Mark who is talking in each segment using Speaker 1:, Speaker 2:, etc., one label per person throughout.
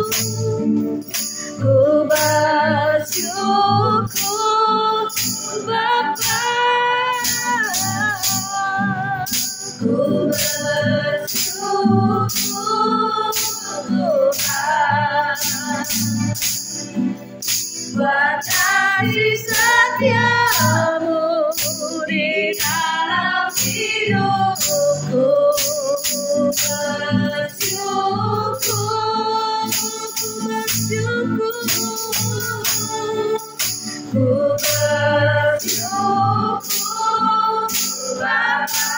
Speaker 1: Ku bersyukur Bapa, ku bersyukur Tuhan, buat kasih setiamu di dalam hidupku. Ku bersyukur Bapa,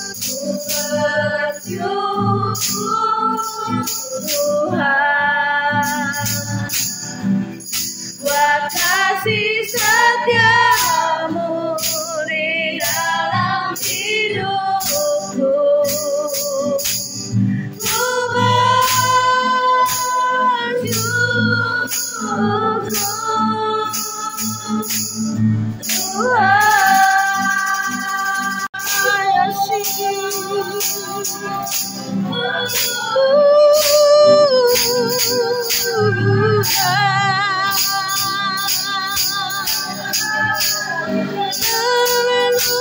Speaker 1: ku bersyukur Tuhan, buat kasih setiamu di dalam hidupku. Ku bersyukur Tuhan.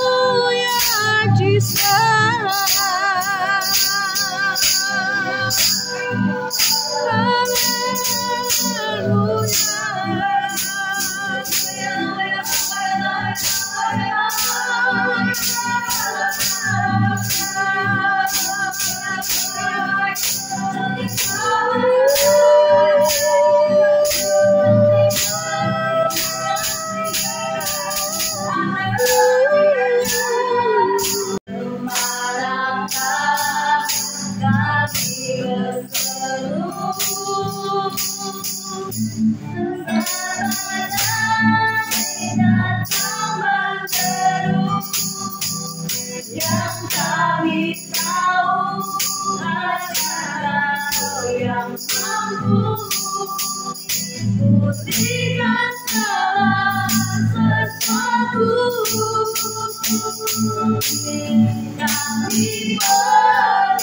Speaker 1: Hallelujah, Jesus. Yang kami tahu hanya Kau yang mampu berikan segala sesuatu. Kami perlukan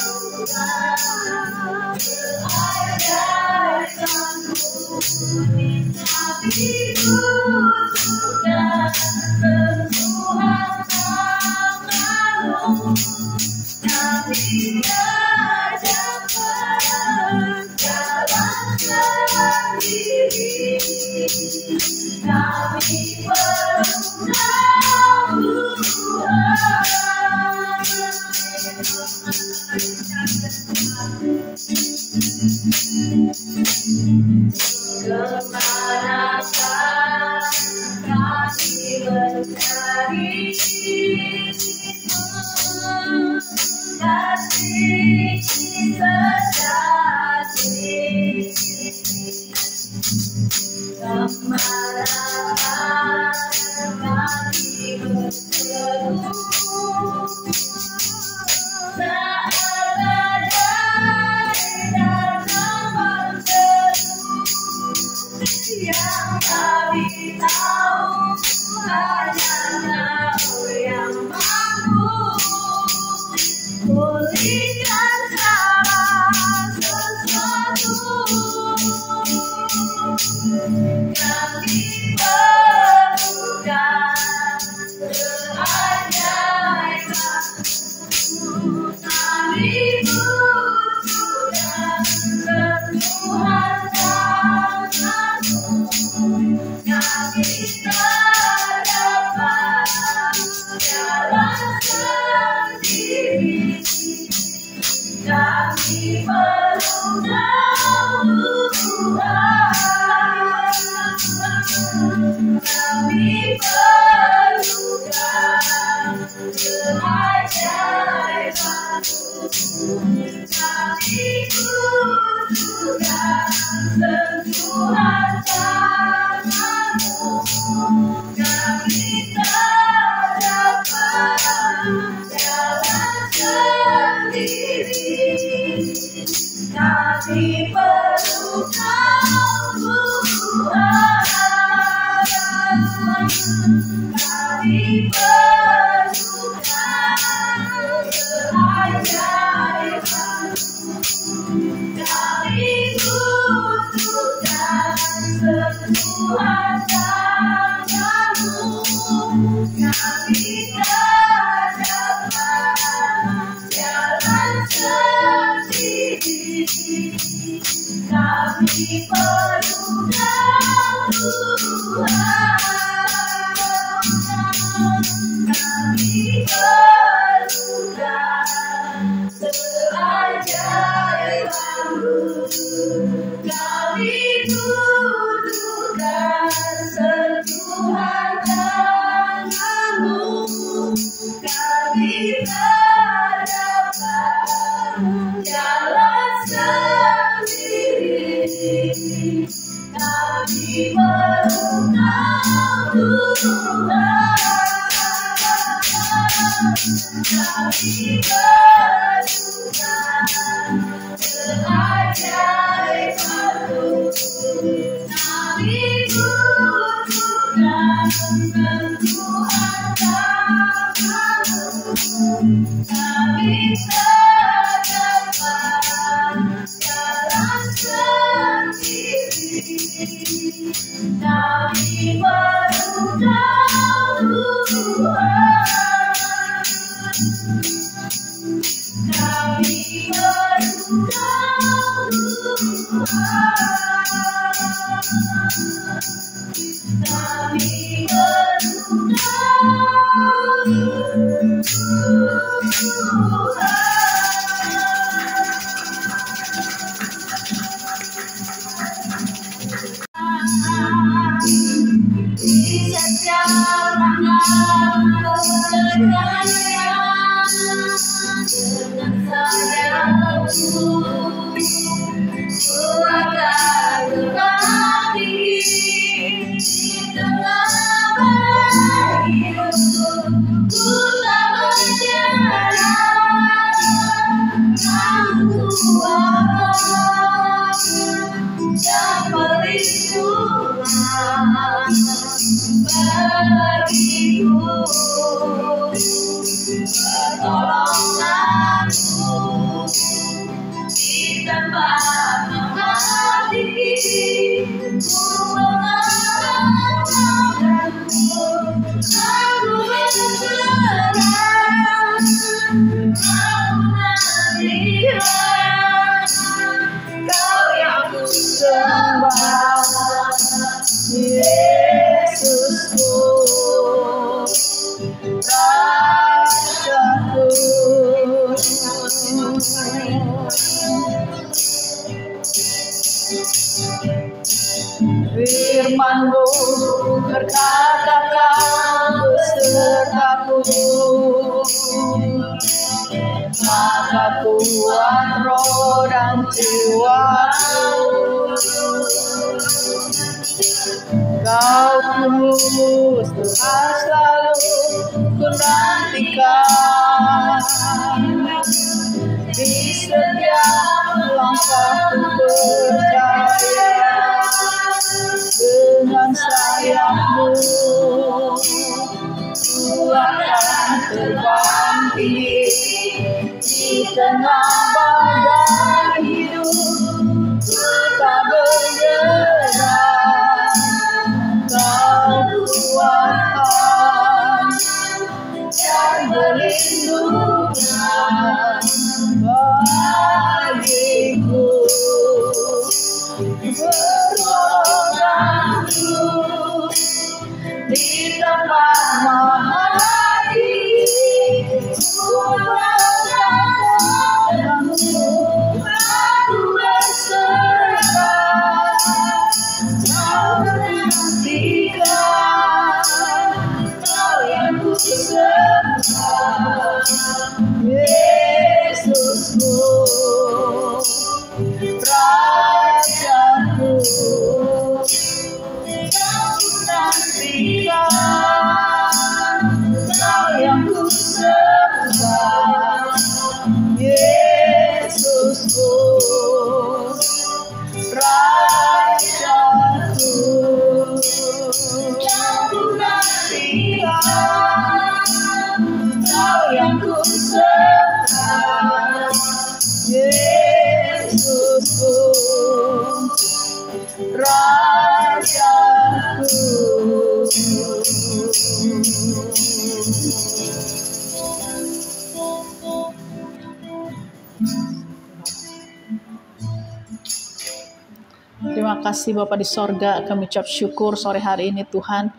Speaker 1: keajaiban-Mu, kami butuhkan sentuhan tangan-Mu. Kami tidak berjalan sendiri, kami perlu kemanakah kami mencari kasih sejati, kemanakah kami berseru saat badai datang menderu. Yang kami tahu hanya Kau yang mampu pulihkan segala sesuatu. Kami perlukan keajaiban-Mu, kami butuhkan sentuhan tangan-Mu. Kami tak dapat jalan sendiri, kami perlu Tuhan. Kami perlukan keajaiban-Mu, kami butuhkan sentuhan tangan-Mu. Kami tak dapat jalan sendiri, kami perlu Tuhan. Kami perlukan keajaiban-Mu, kami perlukan Tuhan, kami perlukan keajaiban-Mu, kami butuhkan sentuhan tangan-Mu, kami tak dapat jalan sendiri, kami perlukan Tuhan, kami perlukan keajaiban-Mu, kami butuhkan sentuhan tangan-Mu, kami tak dapat jalan sendiri, kami perlukan Tuhan, kami perlukan Tuhan, kami perlukan Tuhan. Di setiap langkah perjalanan dengan sayapku, ku akan berbagi di tengah badai hidup. Ku tak menyerah, aku Tuhan yang perlindungan bagiku, pertolonganku di tempat menghati, ku mengandalkanmu, aku berserah, aku nantikan, Kau yang ku sembah, Yesusku, Rajaku. Firman-Mu berkatakan besertaku, maka kuat roh dan jiwaku. Kau tulus Tuhan selalu ku nantikan, di setiap langkahku percaya, dengan sayap-Mu ku akan terbang tinggi di tengah badai hidup. Ku tak menyerah, Kau Tuhan yang berlindungan bagiku, pertolonganku di tempat menghadapi, ku mengandalkanmu, aku berserah, Kau nantikan, Kau yang ku sembah, Yesusku, Rajaku. Kau nantikan, Kau yang ku sembah, Yesusku, Rajaku. Kau nantikan, Kau yang ku sembah, Yesusku, Rajaku.
Speaker 2: Terima kasih Bapa di sorga, kami ucap syukur sore hari ini Tuhan.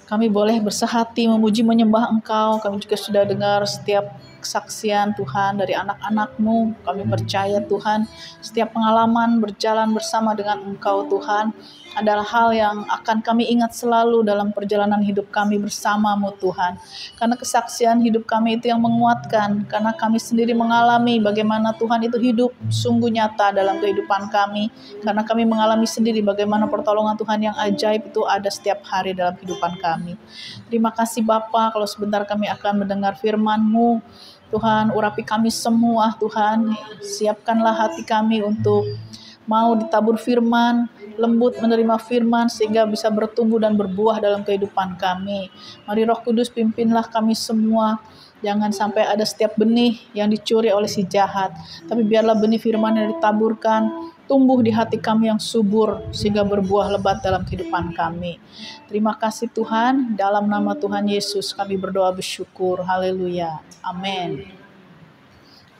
Speaker 2: Kami boleh bersehati memuji menyembah Engkau. Kami juga sudah dengar setiap kesaksian Tuhan dari anak-anak-Mu. Kami percaya Tuhan, setiap pengalaman berjalan bersama dengan Engkau Tuhan adalah hal yang akan kami ingat selalu dalam perjalanan hidup kami bersama-Mu Tuhan. Karena kesaksian hidup kami itu yang menguatkan, karena kami sendiri mengalami bagaimana Tuhan itu hidup sungguh nyata dalam kehidupan kami. Karena kami mengalami sendiri bagaimana pertolongan Tuhan yang ajaib itu ada setiap hari dalam kehidupan kami. Terima kasih Bapa, kalau sebentar kami akan mendengar firman-Mu. Tuhan, urapi kami semua Tuhan, siapkanlah hati kami untuk mau ditabur firman, lembut menerima firman sehingga bisa bertumbuh dan berbuah dalam kehidupan kami. Mari Roh Kudus pimpinlah kami semua. Jangan sampai ada setiap benih yang dicuri oleh si jahat, tapi biarlah benih firman yang ditaburkan tumbuh di hati kami yang subur sehingga berbuah lebat dalam kehidupan kami. Terima kasih Tuhan, dalam nama Tuhan Yesus kami berdoa bersyukur. Haleluya. Amin.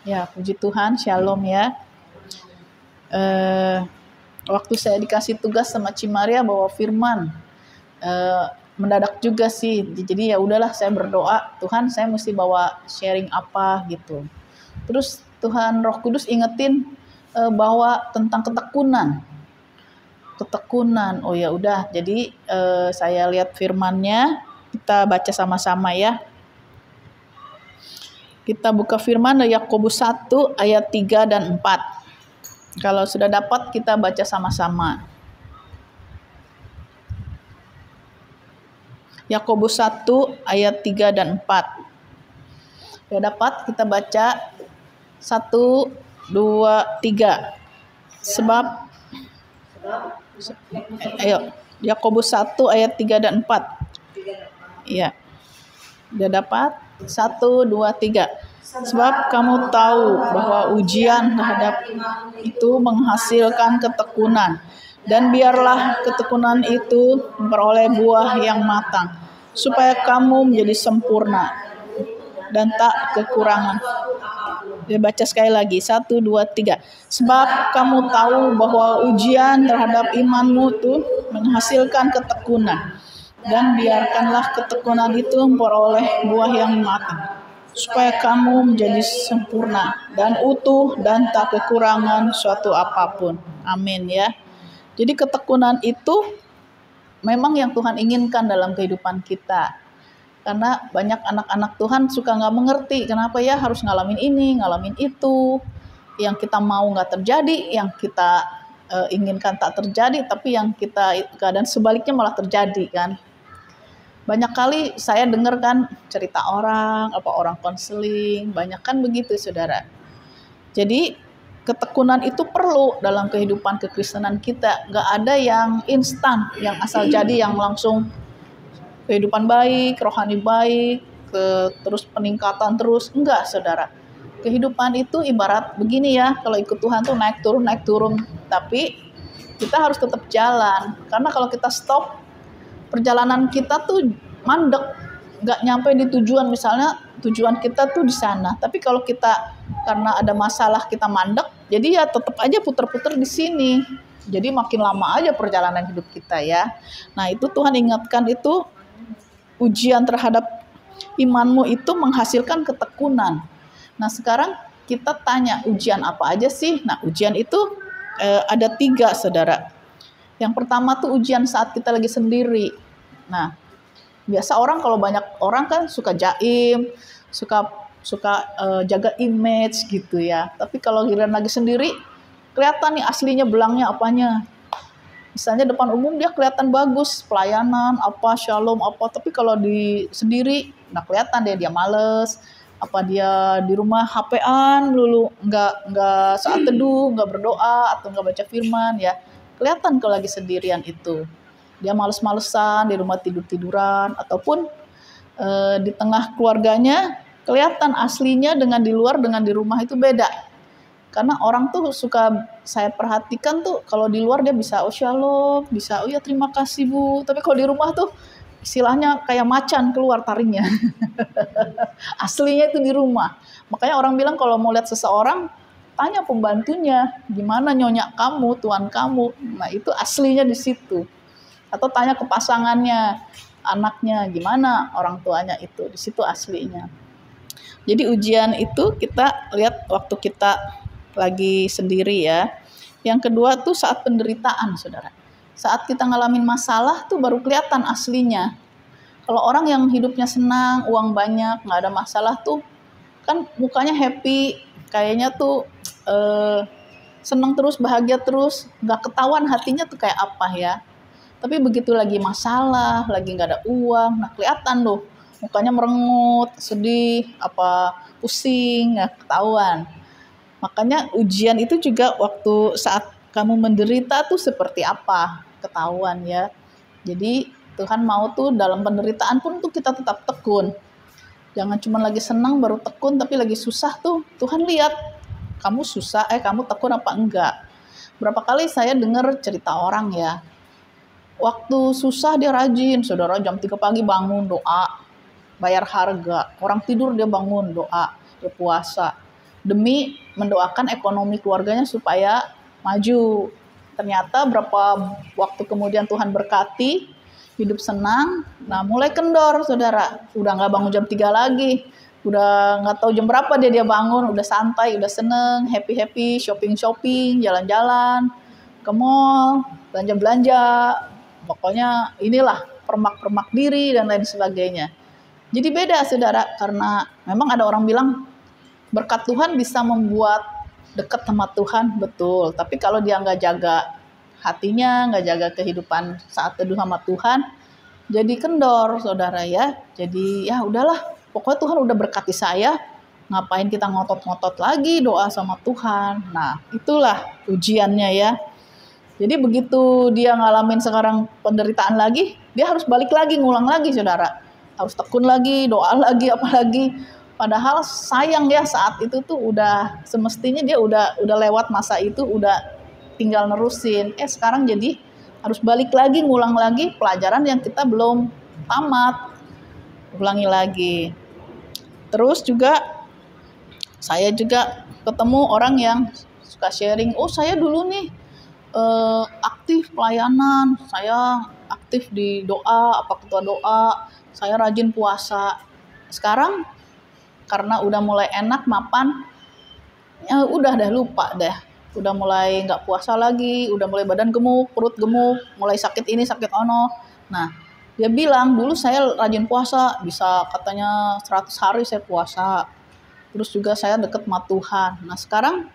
Speaker 2: Ya, puji Tuhan, shalom ya. Waktu saya dikasih tugas sama Cimaria bawa firman, mendadak juga sih. Jadi ya udahlah, saya berdoa, Tuhan saya mesti bawa sharing apa gitu. Terus Tuhan Roh Kudus ingetin bahwa tentang ketekunan. Oh ya udah, jadi saya lihat firman-Nya, kita baca sama-sama ya. Kita buka firman Yakobus 1 ayat 3 dan 4. Kalau sudah dapat kita baca sama-sama. Yakobus 1 ayat 3 dan 4. Sudah dapat kita baca 1, 2, 3. Sebab ayo Yakobus 1 ayat 3 dan 4. Iya. Sudah dapat? 1, 2, 3. Sebab kamu tahu bahwa ujian terhadap itu menghasilkan ketekunan. Dan biarlah ketekunan itu memperoleh buah yang matang, supaya kamu menjadi sempurna dan tak kekurangan. Dia baca sekali lagi, 1, 2, 3. Sebab kamu tahu bahwa ujian terhadap imanmu itu menghasilkan ketekunan. Dan biarkanlah ketekunan itu memperoleh buah yang matang, supaya kamu menjadi sempurna dan utuh dan tak kekurangan suatu apapun. Amin ya. Jadi ketekunan itu memang yang Tuhan inginkan dalam kehidupan kita. Karena banyak anak-anak Tuhan suka nggak mengerti kenapa ya harus ngalamin ini, ngalamin itu. Yang kita mau nggak terjadi, yang kita inginkan tak terjadi, tapi yang kita keadaan sebaliknya malah terjadi kan. Banyak kali saya dengar kan cerita orang konseling, banyak kan begitu saudara. Jadi ketekunan itu perlu dalam kehidupan kekristenan kita. Gak ada yang instan, yang asal jadi, yang langsung kehidupan baik, rohani baik, terus peningkatan terus. Enggak saudara. Kehidupan itu ibarat begini ya, kalau ikut Tuhan tuh naik turun. Tapi kita harus tetap jalan. Karena kalau kita stop, perjalanan kita tuh mandek, nggak nyampe di tujuan. Misalnya tujuan kita tuh di sana, tapi kalau kita karena ada masalah kita mandek, jadi ya tetap aja puter-puter di sini. Jadi makin lama aja perjalanan hidup kita ya. Nah itu Tuhan ingatkan, itu ujian terhadap imanmu itu menghasilkan ketekunan. Nah sekarang kita tanya, ujian apa aja sih? Nah ujian itu ada 3 saudara. Yang pertama tuh ujian saat kita lagi sendiri. Nah, biasa orang, kalau banyak orang kan suka jaim, suka jaga image gitu ya. Tapi kalau giliran lagi sendiri, kelihatan nih aslinya belangnya apanya. Misalnya depan umum dia kelihatan bagus, pelayanan, apa, shalom, apa. Tapi kalau di sendiri, nah kelihatan dia males. Apa dia di rumah HP-an dulu, nggak saat teduh, nggak berdoa, atau nggak baca firman ya. Kelihatan kalau lagi sendirian itu. Dia males-malesan, di rumah tidur-tiduran, ataupun di tengah keluarganya kelihatan aslinya dengan di luar, dengan di rumah itu beda. Karena orang tuh suka, saya perhatikan tuh kalau di luar dia bisa oh shalom, bisa oh ya terima kasih Bu. Tapi kalau di rumah tuh istilahnya kayak macan keluar taringnya. Aslinya itu di rumah. Makanya orang bilang kalau mau lihat seseorang, tanya pembantunya, gimana nyonya kamu, tuan kamu. Nah, itu aslinya di situ. Atau tanya ke pasangannya, anaknya, gimana orang tuanya itu, di situ aslinya. Jadi ujian itu kita lihat waktu kita lagi sendiri ya. Yang kedua tuh saat penderitaan, saudara. Saat kita ngalamin masalah tuh baru kelihatan aslinya. Kalau orang yang hidupnya senang, uang banyak, nggak ada masalah tuh, kan mukanya happy, kayaknya tuh senang terus, bahagia terus, nggak ketahuan hatinya tuh kayak apa ya. Tapi begitu lagi masalah, lagi nggak ada uang, nah kelihatan loh, mukanya merengut, sedih, apa pusing, nggak ketahuan. Makanya ujian itu juga waktu saat kamu menderita tuh seperti apa, ketahuan ya. Jadi Tuhan mau tuh dalam penderitaan pun tuh kita tetap tekun. Jangan cuma lagi senang baru tekun, tapi lagi susah tuh Tuhan lihat kamu susah, kamu tekun apa enggak. Berapa kali saya dengar cerita orang ya, waktu susah dia rajin, saudara, jam 3 pagi bangun doa, bayar harga, orang tidur dia bangun doa, dia puasa, demi mendoakan ekonomi keluarganya supaya maju. Ternyata berapa waktu kemudian Tuhan berkati, hidup senang, nah mulai kendor saudara, udah nggak bangun jam 3 lagi, udah nggak tahu jam berapa dia bangun, udah santai, udah seneng, happy, shopping, jalan-jalan, ke mall, belanja-belanja, pokoknya inilah permak-permak diri dan lain sebagainya. Jadi beda saudara, karena memang ada orang bilang berkat Tuhan bisa membuat dekat sama Tuhan, betul. Tapi kalau dia nggak jaga hatinya, nggak jaga kehidupan saat teduh sama Tuhan, jadi kendor saudara ya. Jadi ya udahlah, pokoknya Tuhan udah berkati saya, ngapain kita ngotot-ngotot lagi doa sama Tuhan. Nah itulah ujiannya ya. Jadi begitu dia ngalamin sekarang penderitaan lagi, dia harus balik lagi, ngulang lagi saudara. Harus tekun lagi, doa lagi, apalagi. Padahal sayang ya saat itu tuh udah semestinya dia udah lewat masa itu, udah tinggal nerusin. Sekarang jadi harus balik lagi, ngulang lagi pelajaran yang kita belum tamat. Ulangi lagi. Terus juga saya juga ketemu orang yang suka sharing, saya dulu nih aktif pelayanan, saya aktif di doa, apa ketua doa, saya rajin puasa. Sekarang karena udah mulai enak mapan, ya udah deh lupa deh, udah mulai nggak puasa lagi, udah mulai badan gemuk, perut gemuk, mulai sakit ini sakit ono. Nah dia bilang dulu saya rajin puasa, bisa katanya 100 hari saya puasa, terus juga saya deket sama Tuhan. Nah sekarang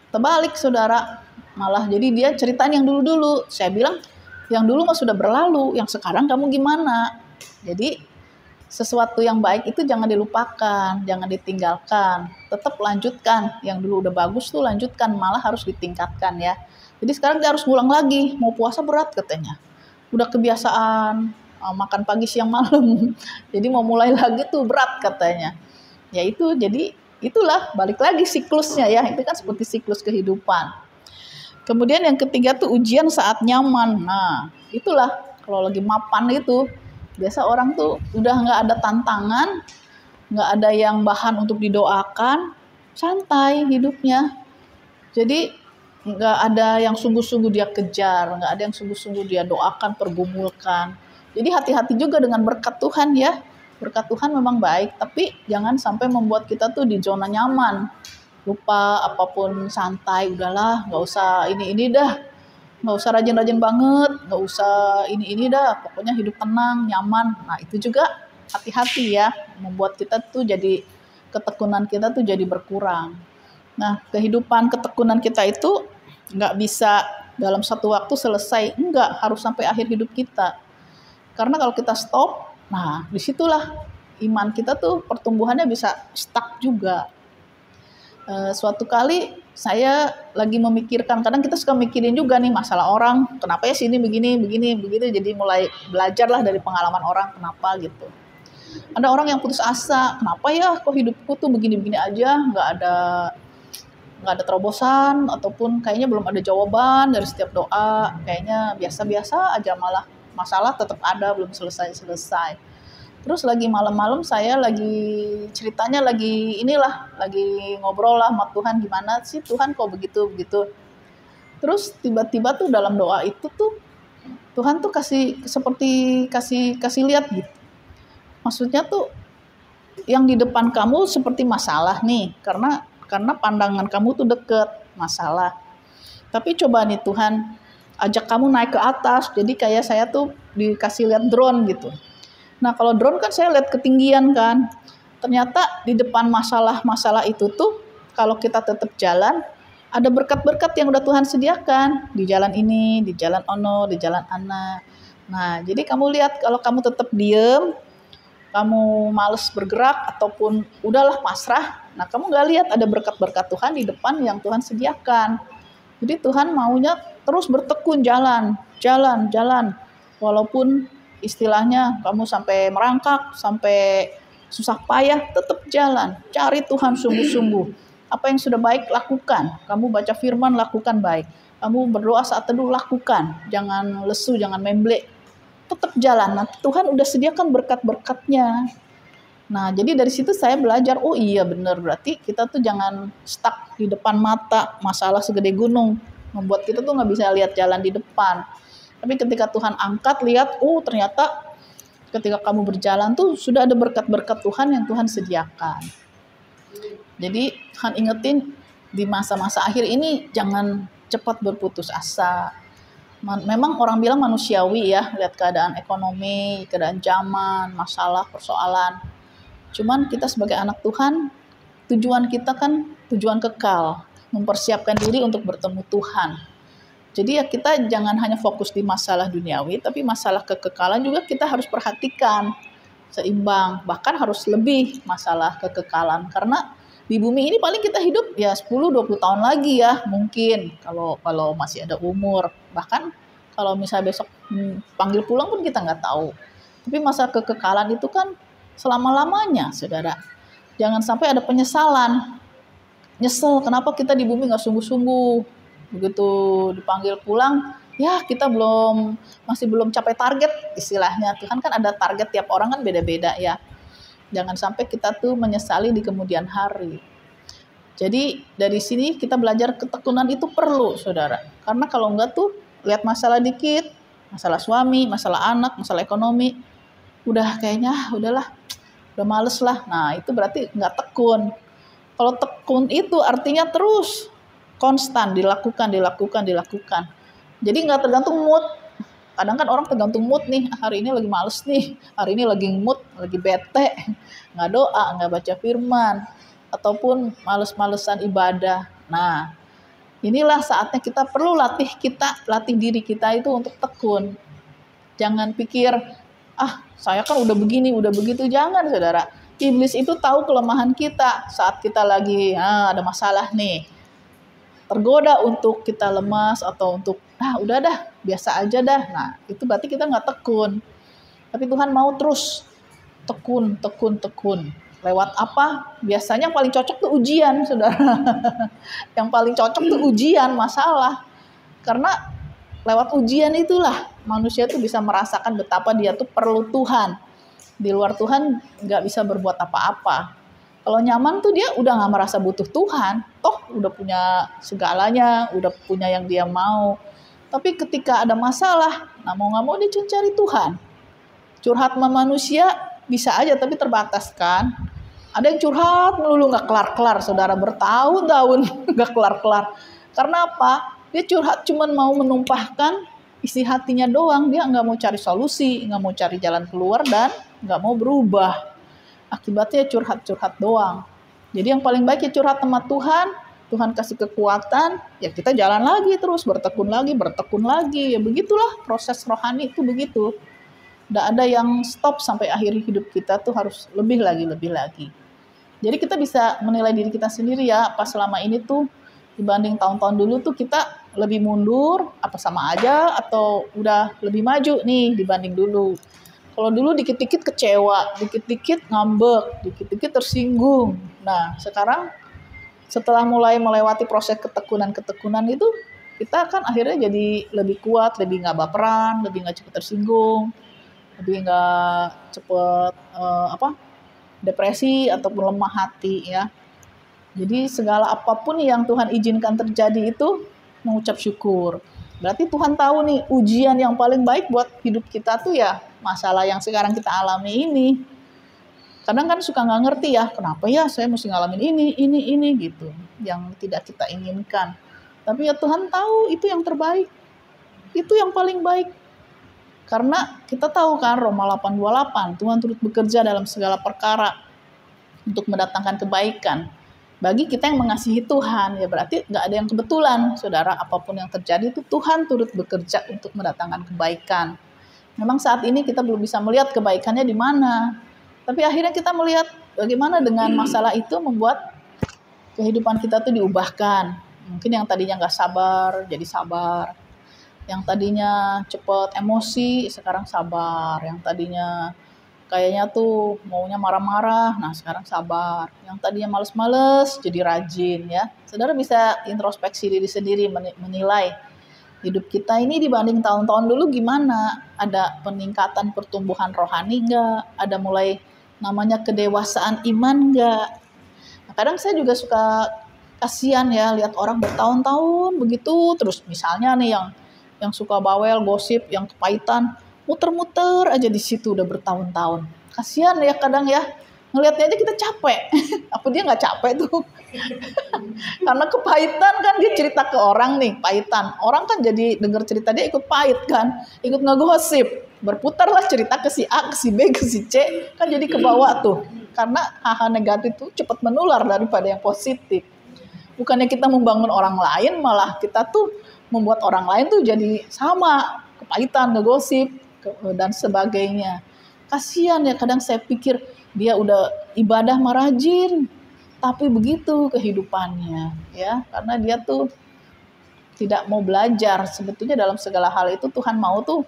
Speaker 2: terbalik saudara, malah jadi dia ceritain yang dulu-dulu. Saya bilang yang dulu mah sudah berlalu, yang sekarang kamu gimana. Jadi sesuatu yang baik itu jangan dilupakan, jangan ditinggalkan, tetap lanjutkan. Yang dulu udah bagus tuh lanjutkan, malah harus ditingkatkan ya. Jadi sekarang dia harus ngulang lagi, mau puasa berat katanya, udah kebiasaan makan pagi siang malam, jadi mau mulai lagi tuh berat katanya. Ya itu, jadi itulah balik lagi siklusnya ya, itu kan seperti siklus kehidupan. Kemudian yang ketiga tuh ujian saat nyaman. Nah itulah kalau lagi mapan itu, biasa orang tuh udah nggak ada tantangan, nggak ada yang bahan untuk didoakan, santai hidupnya. Jadi nggak ada yang sungguh-sungguh dia kejar, nggak ada yang sungguh-sungguh dia doakan, pergumulkan. Jadi hati-hati juga dengan berkat Tuhan ya. Berkat Tuhan memang baik, tapi jangan sampai membuat kita tuh di zona nyaman. Lupa apapun santai, udahlah nggak usah ini dah. Nggak usah rajin-rajin banget, nggak usah ini dah, pokoknya hidup tenang, nyaman. Nah itu juga hati-hati ya, membuat kita tuh jadi, ketekunan kita tuh jadi berkurang. Nah kehidupan ketekunan kita itu nggak bisa dalam satu waktu selesai, enggak, harus sampai akhir hidup kita. Karena kalau kita stop, nah disitulah iman kita tuh pertumbuhannya bisa stuck juga. Suatu kali saya lagi memikirkan, kadang kita suka mikirin juga nih masalah orang, kenapa ya sini begini, begitu, jadi mulai belajarlah dari pengalaman orang, kenapa gitu. Ada orang yang putus asa, kenapa ya kok hidupku tuh begini-begini aja, nggak ada terobosan, ataupun kayaknya belum ada jawaban dari setiap doa, kayaknya biasa-biasa aja, malah masalah tetap ada, belum selesai-selesai. Terus lagi malam-malam saya lagi ceritanya lagi inilah, lagi ngobrol lah sama Tuhan, gimana sih Tuhan kok begitu. Terus tiba-tiba tuh dalam doa itu tuh Tuhan tuh kasih lihat gitu. Maksudnya tuh yang di depan kamu seperti masalah nih, karena pandangan kamu tuh deket masalah. Tapi coba nih Tuhan ajak kamu naik ke atas. Jadi kayak saya tuh dikasih lihat drone gitu. Nah kalau drone kan saya lihat ketinggian kan. Ternyata di depan masalah-masalah itu tuh kalau kita tetap jalan, ada berkat-berkat yang udah Tuhan sediakan. Di jalan ini, di jalan Ono, di jalan Ana. Nah jadi kamu lihat kalau kamu tetap diem, kamu males bergerak ataupun udahlah pasrah, nah kamu gak lihat ada berkat-berkat Tuhan di depan yang Tuhan sediakan. Jadi Tuhan maunya terus bertekun jalan. Walaupun istilahnya kamu sampai merangkak, sampai susah payah, tetap jalan. Cari Tuhan sungguh-sungguh. Apa yang sudah baik lakukan. Kamu baca firman lakukan baik. Kamu berdoa saat teduh lakukan. Jangan lesu, jangan memblek. Tetap jalan. Nah, Tuhan udah sediakan berkat-berkatnya. Nah, jadi dari situ saya belajar, oh iya benar, berarti kita tuh jangan stuck di depan mata, masalah segede gunung, membuat kita tuh nggak bisa lihat jalan di depan. Tapi ketika Tuhan angkat, lihat, oh ternyata ketika kamu berjalan tuh sudah ada berkat-berkat Tuhan yang Tuhan sediakan. Jadi Tuhan ingetin di masa-masa akhir ini jangan cepat berputus asa. Memang orang bilang manusiawi ya, lihat keadaan ekonomi, keadaan zaman, masalah, persoalan. Cuman kita sebagai anak Tuhan, tujuan kita kan tujuan kekal, mempersiapkan diri untuk bertemu Tuhan. Jadi ya kita jangan hanya fokus di masalah duniawi, tapi masalah kekekalan juga kita harus perhatikan seimbang, bahkan harus lebih masalah kekekalan. Karena di bumi ini paling kita hidup ya 10-20 tahun lagi ya mungkin, kalau masih ada umur. Bahkan kalau misalnya besok panggil pulang pun kita nggak tahu. Tapi masa kekekalan itu kan selama-lamanya, saudara. Jangan sampai ada penyesalan. Nyesel, kenapa kita di bumi gak sungguh-sungguh. Begitu dipanggil pulang, ya kita masih belum capai target istilahnya. Tuhan kan ada target, tiap orang kan beda-beda ya. Jangan sampai kita tuh menyesali di kemudian hari. Jadi dari sini kita belajar ketekunan itu perlu, saudara. Karena kalau enggak tuh, lihat masalah dikit, masalah suami, masalah anak, masalah ekonomi, udah kayaknya udah males lah. Nah itu berarti nggak tekun. Kalau tekun itu artinya terus konstan dilakukan. Jadi nggak tergantung mood. Kadang kan orang tergantung mood nih, hari ini lagi males nih, hari ini lagi mood, lagi bete, nggak doa, nggak baca firman, ataupun males-malesan ibadah. Nah inilah saatnya kita perlu latih diri kita itu untuk tekun. Jangan pikir saya kan udah begini, udah begitu. Jangan, saudara. Iblis itu tahu kelemahan kita saat kita lagi ada masalah nih. Tergoda untuk kita lemas atau untuk, udah dah, biasa aja dah. Nah, itu berarti kita nggak tekun. Tapi Tuhan mau terus tekun. Lewat apa? Biasanya yang paling cocok tuh ujian, saudara. Yang paling cocok tuh ujian, masalah. Karena lewat ujian itulah manusia tuh bisa merasakan betapa dia tuh perlu Tuhan. Di luar Tuhan nggak bisa berbuat apa-apa. Kalau nyaman tuh dia udah nggak merasa butuh Tuhan. Toh udah punya segalanya, udah punya yang dia mau. Tapi ketika ada masalah, mau nggak mau dia cari Tuhan. Curhat sama manusia bisa aja tapi terbatas kan. Ada yang curhat melulu nggak kelar-kelar, saudara, bertahun-tahun nggak kelar-kelar. Karena apa? Dia curhat cuman mau menumpahkan isi hatinya doang. Dia nggak mau cari solusi, nggak mau cari jalan keluar, dan nggak mau berubah. Akibatnya curhat-curhat doang. Jadi yang paling baik ya curhat sama Tuhan. Tuhan kasih kekuatan, ya kita jalan lagi terus, bertekun lagi. Ya begitulah proses rohani itu begitu. Nggak ada yang stop sampai akhir hidup kita tuh harus lebih lagi. Jadi kita bisa menilai diri kita sendiri ya, apa selama ini tuh dibanding tahun-tahun dulu tuh kita lebih mundur, apa sama aja, atau udah lebih maju nih dibanding dulu. Kalau dulu dikit-dikit kecewa, dikit-dikit ngambek, dikit-dikit tersinggung. Nah sekarang setelah mulai melewati proses ketekunan itu, kita kan akhirnya jadi lebih kuat, lebih nggak baperan, lebih nggak cepat tersinggung. lebih nggak cepet depresi ataupun lemah hati ya. Jadi segala apapun yang Tuhan izinkan terjadi itu mengucap syukur. Berarti Tuhan tahu nih ujian yang paling baik buat hidup kita tuh ya masalah yang sekarang kita alami ini. Kadang kan suka nggak ngerti ya, kenapa ya saya mesti ngalamin ini gitu, yang tidak kita inginkan. Tapi ya Tuhan tahu itu yang terbaik, itu yang paling baik. Karena kita tahu kan Roma 8:28, Tuhan turut bekerja dalam segala perkara untuk mendatangkan kebaikan. Bagi kita yang mengasihi Tuhan, ya berarti nggak ada yang kebetulan, saudara. Apapun yang terjadi itu Tuhan turut bekerja untuk mendatangkan kebaikan. Memang saat ini kita belum bisa melihat kebaikannya di mana. Tapi akhirnya kita melihat bagaimana dengan masalah itu membuat kehidupan kita tuh diubahkan. Mungkin yang tadinya nggak sabar, jadi sabar. Yang tadinya cepat emosi, sekarang sabar. Yang tadinya kayaknya tuh maunya marah-marah, nah sekarang sabar. Yang tadinya males-males, jadi rajin ya. Saudara bisa introspeksi diri sendiri, menilai hidup kita ini dibanding tahun-tahun dulu gimana? Ada peningkatan pertumbuhan rohani nggak? Ada mulai namanya kedewasaan iman nggak? Nah, kadang saya juga suka kasihan ya lihat orang bertahun-tahun begitu terus. Misalnya nih yang suka bawel, gosip, yang kepahitan, muter-muter aja di situ udah bertahun-tahun. Kasihan ya kadang ya, ngelihatnya aja kita capek. Apa dia nggak capek tuh? Karena kepahitan kan dia cerita ke orang nih, pahitan. Orang kan jadi dengar cerita dia ikut pahit kan, ikut ngegosip. Berputarlah cerita ke si A, ke si B, ke si C, kan jadi kebawa tuh. Karena hal-hal negatif tuh cepat menular daripada yang positif. Bukannya kita membangun orang lain, malah kita tuh membuat orang lain tuh jadi sama, kepahitan, ngegosip, dan sebagainya. Kasihan ya, kadang saya pikir dia udah ibadah rajin, tapi begitu kehidupannya ya, karena dia tuh tidak mau belajar. Sebetulnya dalam segala hal itu Tuhan mau tuh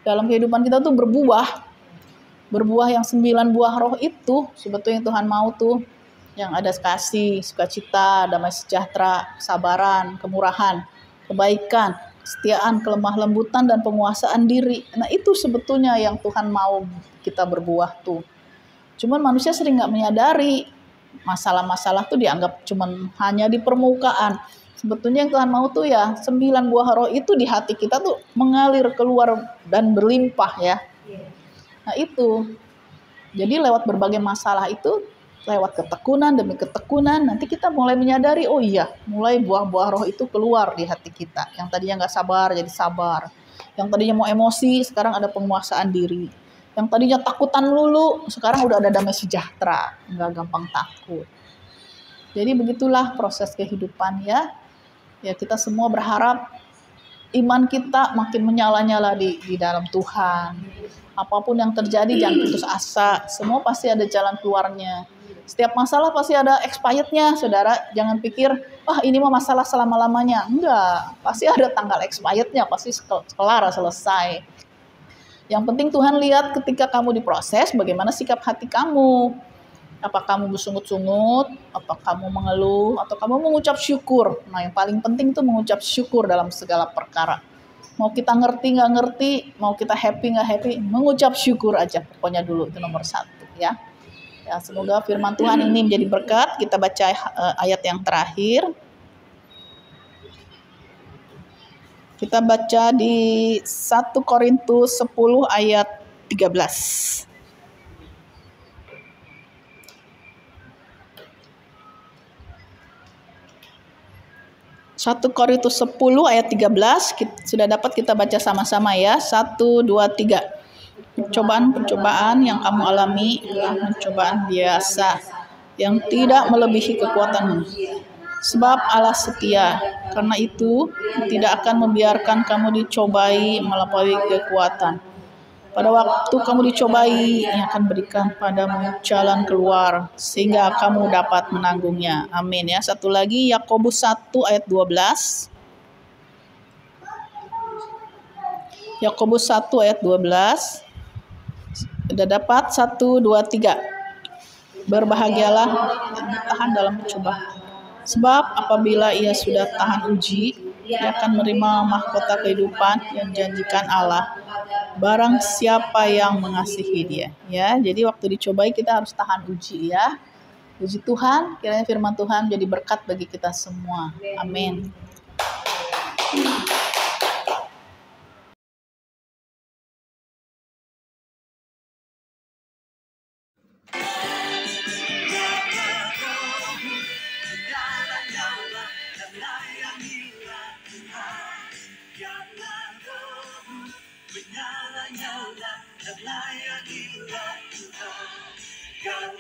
Speaker 2: dalam kehidupan kita tuh berbuah yang 9 buah roh itu sebetulnya Tuhan mau tuh, yang ada kasih, sukacita, damai sejahtera, kesabaran, kemurahan, kebaikan, kesetiaan, kelemah lembutan, dan penguasaan diri. Nah itu sebetulnya yang Tuhan mau kita berbuah tuh. Cuman manusia sering nggak menyadari masalah-masalah tuh dianggap cuman hanya di permukaan. Sebetulnya yang Tuhan mau tuh ya 9 buah roh itu di hati kita tuh mengalir keluar dan berlimpah ya. Nah itu. Jadi lewat berbagai masalah itu, lewat ketekunan demi ketekunan, nanti kita mulai menyadari, oh iya, mulai buah-buah roh itu keluar di hati kita. Yang tadinya nggak sabar jadi sabar. Yang tadinya mau emosi, sekarang ada penguasaan diri. Yang tadinya takutan lulu, sekarang udah ada damai sejahtera, nggak gampang takut. Jadi begitulah proses kehidupan ya. Ya kita semua berharap iman kita makin menyala-nyala di dalam Tuhan. Apapun yang terjadi jangan putus asa, semua pasti ada jalan keluarnya. Setiap masalah pasti ada expirednya, saudara. Jangan pikir, wah ini mah masalah selama-lamanya. Enggak, pasti ada tanggal expirednya, pasti kelar, selesai. Yang penting Tuhan lihat ketika kamu diproses, bagaimana sikap hati kamu. Apa kamu bersungut-sungut, apa kamu mengeluh, atau kamu mengucap syukur. Nah yang paling penting itu mengucap syukur dalam segala perkara. Mau kita ngerti nggak ngerti, mau kita happy nggak happy, mengucap syukur aja. Pokoknya dulu itu nomor 1 ya. Ya, semoga firman Tuhan ini menjadi berkat. Kita baca ayat yang terakhir. Kita baca di 1 Korintus 10 ayat 13. 1 Korintus 10 ayat 13 sudah dapat kita baca sama-sama ya. 1, 2, 3. Pencobaan-pencobaan yang kamu alami adalah pencobaan biasa yang tidak melebihi kekuatanmu. Sebab Allah setia, karena itu tidak akan membiarkan kamu dicobai melampaui kekuatan. Pada waktu kamu dicobai, Ia akan berikan padamu jalan keluar sehingga kamu dapat menanggungnya. Amin ya. Satu lagi Yakobus 1 ayat 12. Yakobus 1 ayat 12. Sudah dapat? 1, 2, 3. Berbahagialah yang tahan dalam mencoba. Sebab apabila ia sudah tahan uji, Dia akan menerima mahkota kehidupan yang dijanjikan Allah. Barang siapa yang mengasihi dia. Ya, jadi waktu dicobai kita harus tahan uji ya. Puji Tuhan, kiranya firman Tuhan jadi berkat bagi kita semua. Amin.
Speaker 1: Menyala-nyala dan layanilah Tuhan.